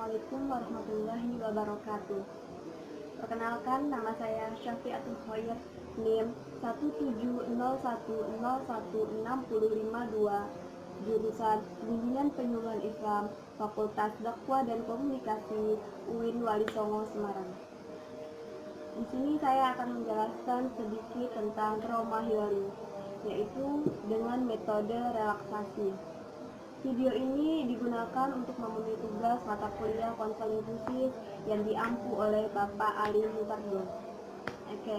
Assalamualaikum warahmatullahi wabarakatuh. Perkenalkan, nama saya Syafiatul Khair, NIM 17010101652, jurusan Bimbingan Penyuluhan Islam, Fakultas Dakwah dan Komunikasi, UIN Wali Songo, Semarang. Di sini saya akan menjelaskan sedikit tentang trauma healing, yaitu dengan metode relaksasi. Video ini digunakan untuk memenuhi tugas mata kuliah konseling khusus yang diampu oleh Bapak Ali Mutarjo. Oke,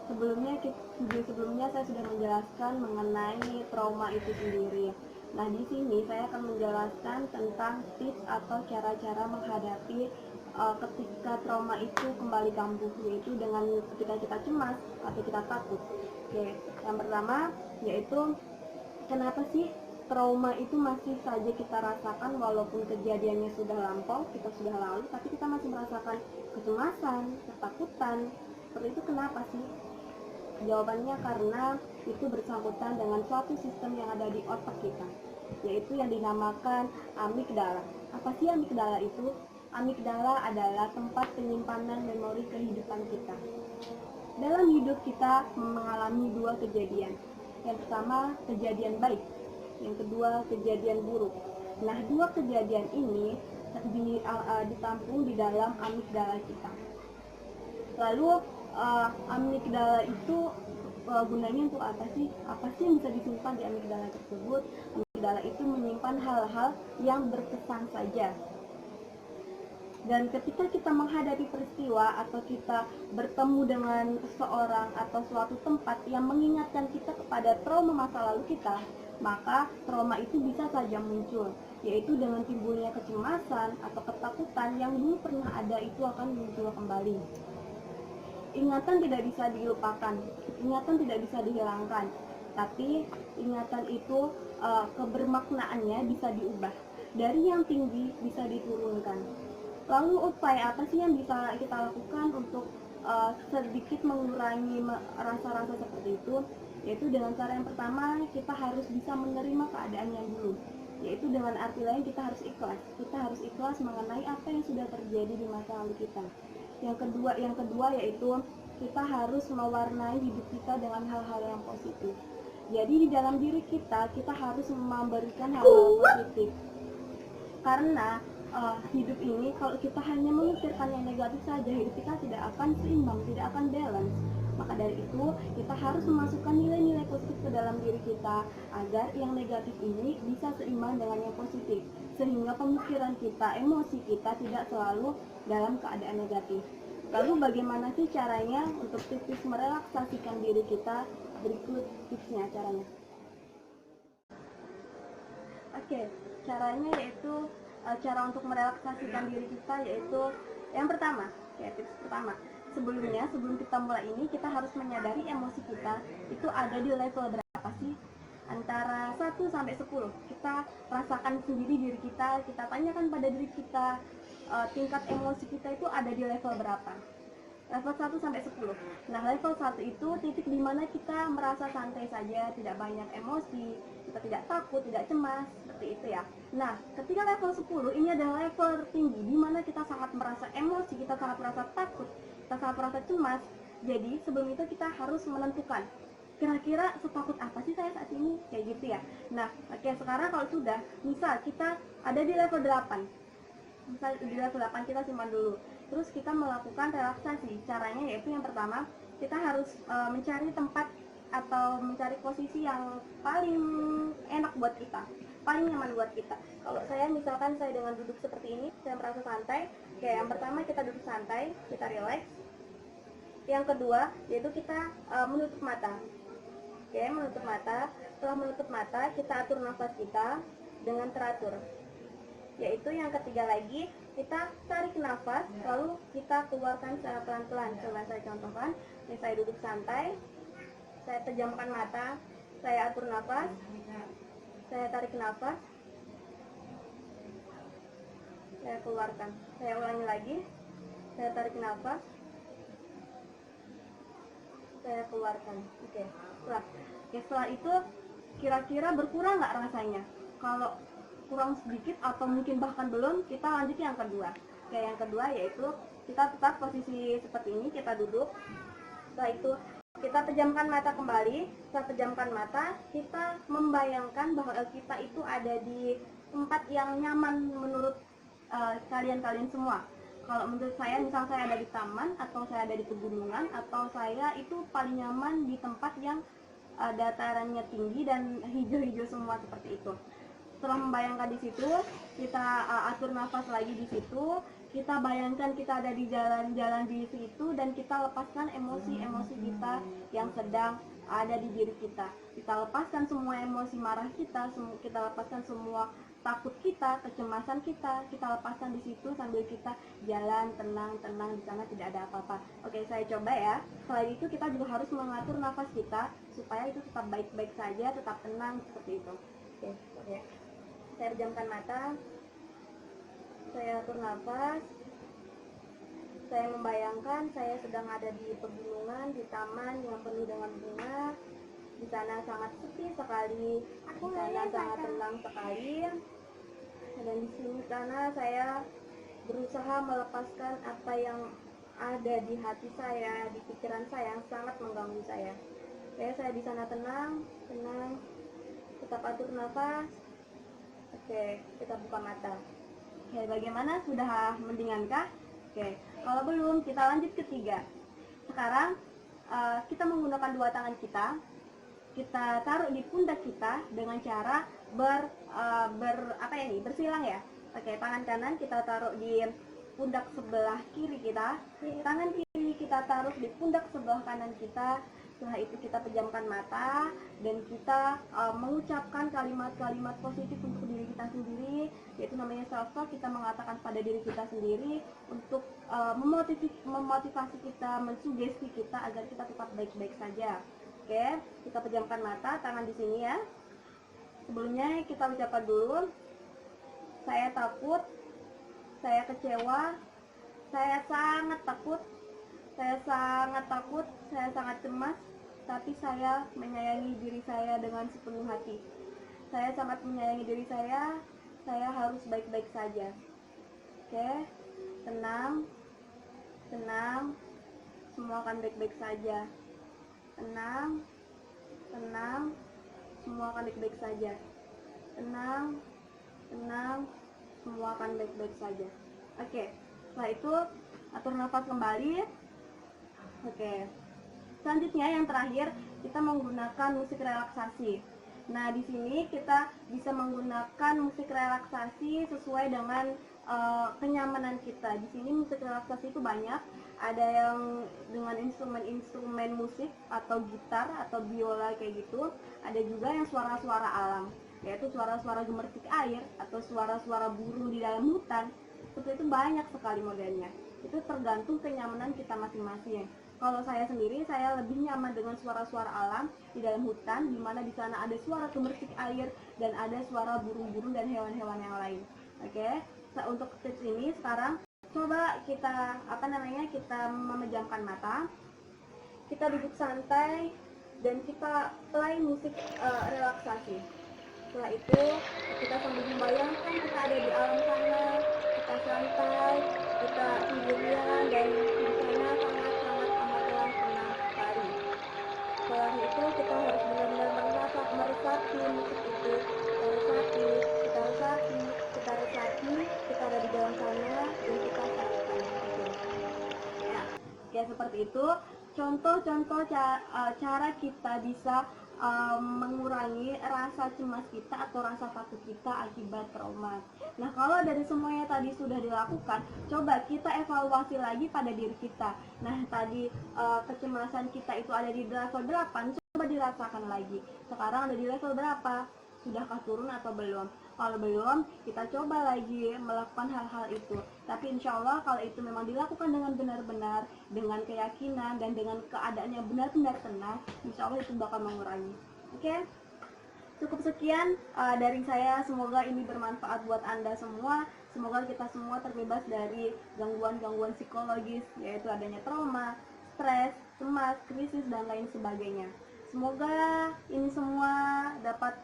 video sebelumnya saya sudah menjelaskan mengenai trauma itu sendiri. Nah, di sini saya akan menjelaskan tentang tips atau cara-cara menghadapi ketika trauma itu kembali kambuh, yaitu dengan ketika kita cemas atau kita takut. Oke, yang pertama yaitu kenapa sih trauma itu masih saja kita rasakan walaupun kejadiannya sudah lampau, kita sudah lalu, tapi kita masih merasakan kecemasan, ketakutan. Seperti itu kenapa sih? Jawabannya karena itu bersangkutan dengan suatu sistem yang ada di otak kita, yaitu yang dinamakan amigdala. Apa sih amigdala itu? Amigdala adalah tempat penyimpanan memori kehidupan kita. Dalam hidup kita mengalami dua kejadian. Yang pertama, kejadian baik. Yang kedua, kejadian buruk. Nah, dua kejadian ini ditampung di dalam amigdala kita. Lalu amigdala itu gunanya untuk apa sih? Apa sih yang bisa disimpan di amigdala tersebut? Amigdala itu menyimpan hal-hal yang berkesan saja. Dan ketika kita menghadapi peristiwa atau kita bertemu dengan seseorang atau suatu tempat yang mengingatkan kita kepada trauma masa lalu kita, maka trauma itu bisa saja muncul, yaitu dengan timbulnya kecemasan atau ketakutan yang dulu pernah ada itu akan muncul kembali. Ingatan tidak bisa dilupakan, ingatan tidak bisa dihilangkan, tapi ingatan itu kebermaknaannya bisa diubah. Dari yang tinggi bisa diturunkan. Lalu upaya apa sih yang bisa kita lakukan untuk sedikit mengurangi rasa-rasa seperti itu? Yaitu dengan cara yang pertama, kita harus bisa menerima keadaan yang dulu. Yaitu dengan arti lain kita harus ikhlas. Kita harus ikhlas mengenai apa yang sudah terjadi di masa lalu kita. Yang kedua yaitu kita harus mewarnai hidup kita dengan hal-hal yang positif. Jadi di dalam diri kita harus memberikan hal-hal positif. Karena hidup ini kalau kita hanya memikirkan yang negatif saja, hidup kita tidak akan seimbang, tidak akan balance. Maka dari itu kita harus memasukkan nilai-nilai positif ke dalam diri kita agar yang negatif ini bisa seimbang dengan yang positif, sehingga pemikiran kita, emosi kita tidak selalu dalam keadaan negatif. Lalu bagaimana sih caranya untuk tips merelaksasikan diri kita? Berikut tipsnya caranya. Oke, caranya yaitu cara untuk merelaksasikan diri kita yaitu yang pertama, tips pertama. Sebelum kita mulai ini, kita harus menyadari emosi kita itu ada di level berapa sih? Antara 1 sampai 10. Kita rasakan sendiri diri kita tanyakan pada diri kita tingkat emosi kita itu ada di level berapa? Level 1 sampai 10. Nah, level 1 itu titik dimana kita merasa santai saja, tidak banyak emosi, kita tidak takut, tidak cemas, seperti itu ya. Nah, ketika level 10 ini adalah level tertinggi dimana kita sangat merasa emosi, kita sangat merasa takut, kita sangat merasa cemas. Jadi sebelum itu kita harus menentukan kira-kira setakut apa sih saya saat ini, kayak gitu ya. Nah, oke, sekarang kalau sudah, misal kita ada di level 8, misal di level 8 kita simpan dulu. Terus kita melakukan relaksasi. Caranya yaitu yang pertama, kita harus mencari tempat atau mencari posisi yang paling enak buat kita, paling nyaman buat kita. Kalau saya misalkan saya dengan duduk seperti ini, saya merasa santai. Oke, yang pertama kita duduk santai, kita relax. Yang kedua yaitu kita menutup mata. Oke, menutup mata. Setelah menutup mata, kita atur nafas kita dengan teratur. Yaitu yang ketiga lagi, kita tarik nafas, lalu kita keluarkan secara pelan-pelan. Coba saya contohkan, ini saya duduk santai, saya pejamkan mata, saya atur nafas, saya tarik nafas, saya keluarkan. Saya ulangi lagi, saya tarik nafas, saya keluarkan. Oke, setelah itu kira-kira berkurang nggak rasanya? Kalau kurang sedikit atau mungkin bahkan belum, kita lanjut yang kedua. Oke, yang kedua yaitu kita tetap posisi seperti ini, kita duduk. Setelah itu kita pejamkan mata kembali. Setelah pejamkan mata, kita membayangkan bahwa kita itu ada di tempat yang nyaman menurut kalian semua. Kalau menurut saya, misal saya ada di taman, atau saya ada di pegunungan, atau saya itu paling nyaman di tempat yang datarannya tinggi dan hijau-hijau semua seperti itu. Setelah membayangkan di situ, kita atur nafas lagi di situ. Kita bayangkan kita ada di jalan-jalan di situ dan kita lepaskan emosi-emosi kita yang sedang ada di diri kita. Kita lepaskan semua emosi marah kita lepaskan semua takut kita, kecemasan kita lepaskan di situ sambil kita jalan tenang-tenang, di sana tidak ada apa-apa. Oke, saya coba ya. Selain itu kita juga harus mengatur nafas kita supaya itu tetap baik-baik saja, tetap tenang seperti itu. Oke. Saya pejamkan mata. Saya atur nafas. Saya membayangkan saya sedang ada di pegunungan, di taman yang penuh dengan bunga. Di sana sangat sepi sekali, di sana sangat tenang sekali. Dan di sini sana saya berusaha melepaskan apa yang ada di hati saya, di pikiran saya yang sangat mengganggu saya. Saya di sana tenang, tetap atur nafas. Oke, kita buka mata. Oke, bagaimana? Sudah mendingankah? Oke, kalau belum, kita lanjut ketiga. Sekarang kita menggunakan dua tangan kita taruh di pundak kita dengan cara bersilang ya. Oke, tangan kanan kita taruh di pundak sebelah kiri kita, tangan kiri kita taruh di pundak sebelah kanan kita. Setelah itu kita pejamkan mata dan kita mengucapkan kalimat-kalimat positif untuk diri kita sendiri, yaitu namanya self talk. Kita mengatakan pada diri kita sendiri untuk memotivasi kita, mensugesti kita agar kita tetap baik-baik saja. Oke, kita pejamkan mata, tangan di sini ya. Sebelumnya kita ucapkan dulu, saya takut, saya kecewa, saya sangat takut, saya sangat cemas, tapi saya menyayangi diri saya dengan sepenuh hati. Saya sangat menyayangi diri saya harus baik-baik saja. Oke, tenang, semua akan baik-baik saja. Tenang, semua akan baik-baik saja. Tenang, semua akan baik-baik saja. Oke, setelah itu atur nafas kembali. Oke, selanjutnya yang terakhir kita menggunakan musik relaksasi. Nah, di sini kita bisa menggunakan musik relaksasi sesuai dengan kenyamanan kita. Di sini musik relaksasi itu banyak. Ada yang dengan instrumen musik atau gitar atau biola kayak gitu. Ada juga yang suara-suara alam, yaitu suara-suara gemercik air atau suara-suara burung di dalam hutan. Seperti itu banyak sekali modelnya. Itu tergantung kenyamanan kita masing-masing. Kalau saya sendiri, saya lebih nyaman dengan suara-suara alam di dalam hutan, di mana di sana ada suara gemercik air dan ada suara burung-burung dan hewan-hewan yang lain. Oke, untuk tips ini sekarang coba kita kita memejamkan mata, kita duduk santai dan kita play musik relaksasi. Setelah itu kita sambil membayangkan kita ada di alam sana, kita santai, kita sendirian dan di sana sangat amatlah tenang sekali. Setelah itu kita harus benar-benar meresapi musik itu, kita resapi, kita ada di dalam sana dan kita santai. Ya, kayak seperti itu. Contoh-contoh cara kita bisa mengurangi rasa cemas kita atau rasa takut kita akibat trauma. Nah, kalau dari semuanya tadi sudah dilakukan, coba kita evaluasi lagi pada diri kita. Nah, tadi kecemasan kita itu ada di level 8, coba dirasakan lagi. Sekarang ada di level berapa? Sudahkah turun atau belum? Kalau belum, kita coba lagi melakukan hal-hal itu. Tapi insya Allah kalau itu memang dilakukan dengan benar-benar, dengan keyakinan dan dengan keadaan yang benar-benar tenang, insya Allah itu bakal mengurangi. Oke? Cukup sekian dari saya. Semoga ini bermanfaat buat Anda semua. Semoga kita semua terbebas dari gangguan-gangguan psikologis, yaitu adanya trauma, stres, cemas, krisis, dan lain sebagainya. Semoga ini semua dapat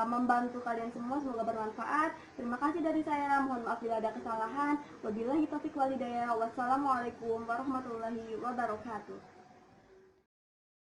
membantu kalian semua. Semoga bermanfaat. Terima kasih dari saya. Mohon maaf bila ada kesalahan. Wabillahi taufiq walhidayah. Wassalamualaikum warahmatullahi wabarakatuh.